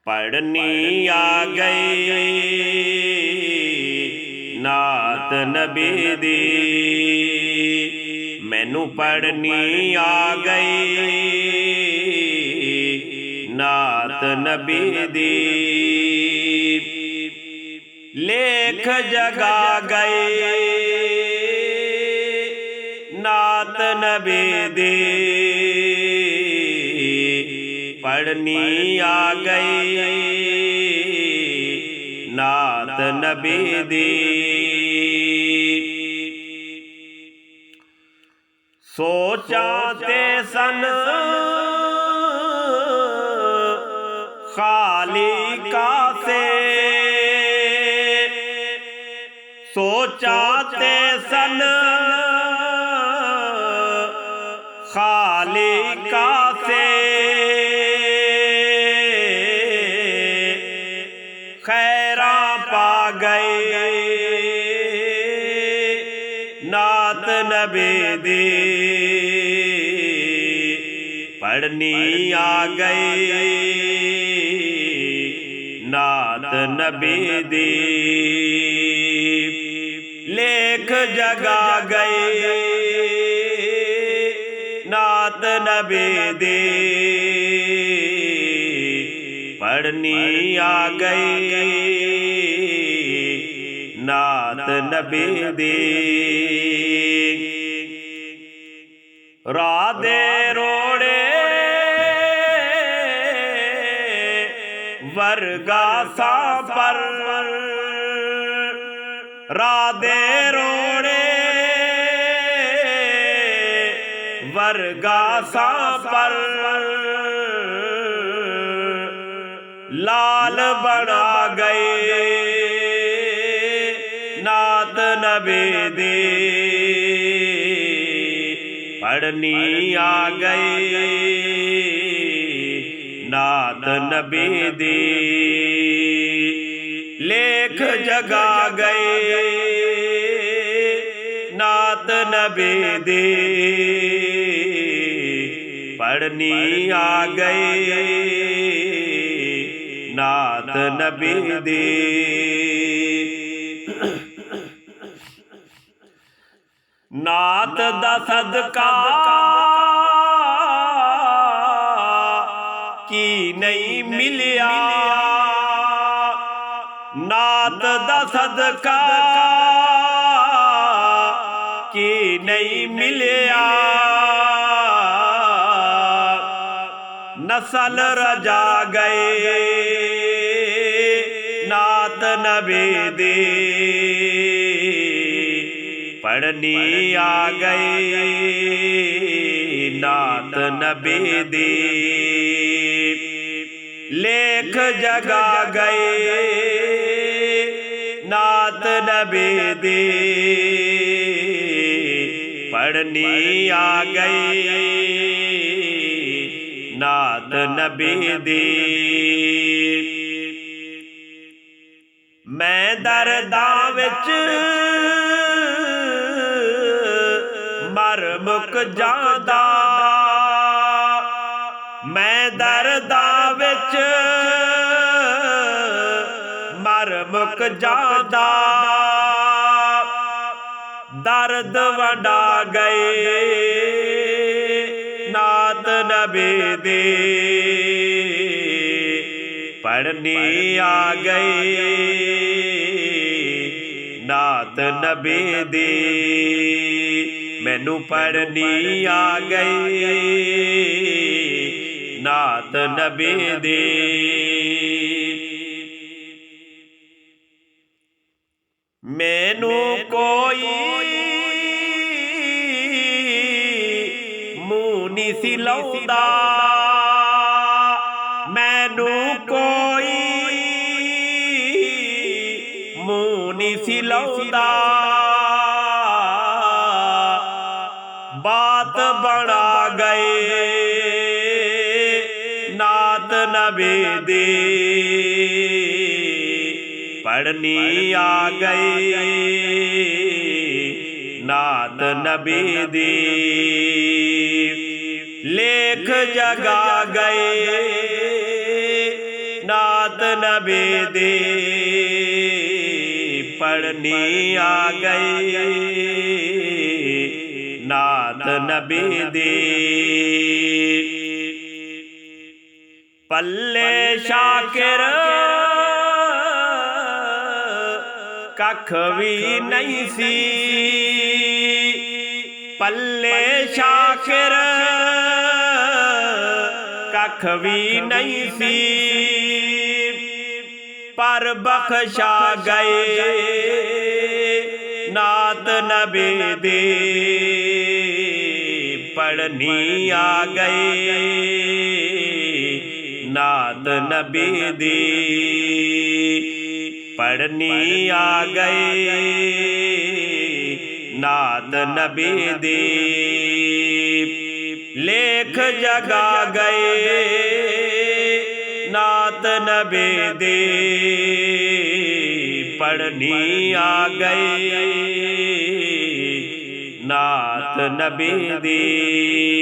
पढ़नी आ गई नात नबी दी, मैनू पढ़नी आ गई नात नबी दी। लेख जगा गए नात नबी दी, पढ़नी आ गई नात नबी दी। सोचां ते सन खालिका से, सोचां ते सन खालिका से, खैरां पा गए नात नबी दी, पढ़नी आ गई नात नबी दी। लेख जगा गए नात नबी दी, पढ़नी आ गई नात नबी दी। राह दे रोड़े वर्गा सा पर, राह दे रोड़े वर्गा सा पर, लाल बना गए नात नबी दी, पढ़नी आ गई नात नबी दी। लेख जगा गए नात नबी दी, पढ़नी आ गई नात नबी दी। नात दा सदका की नहीं मिलिया, नात दा सदका की नहीं मिलिया, नस्ल रजा गए नात नबी दी, पढ़नी आ गई नात नबी दी। लेख जगा गए नात नबी दी, पढ़नी आ गई नात नबी दी। मैं दर्दां विच मर मुक जांदा, मैं दर्दां विच मर मुक जांदा, दर्द वंडा गए नात नबी दी, पढ़नी आ गई नात नबी दी। मैनू पढ़नी आ गई नात नबी दी। मैनू कोई मुँह नहीं सी लाउंदा, मैनू कोई मुँह नहीं सी लाउंदा, बात बना गए नात नबी दी, पढ़नी आ गई नात नबी दी। लेख जगा गए नात नबी दी पढ़नी आ गई नात नबी दी पल्ले शाकिर कख भी नहीं सी पल्ले शाकिर कख भी नहीं सी पर बख्शा गए नात नबी दी पढ़नी आ गई नात नबी दी पढ़नी आ गई नात नबी दी लेख जगा गए नात नबी दी पढ़नी आ गई नात नबी दी।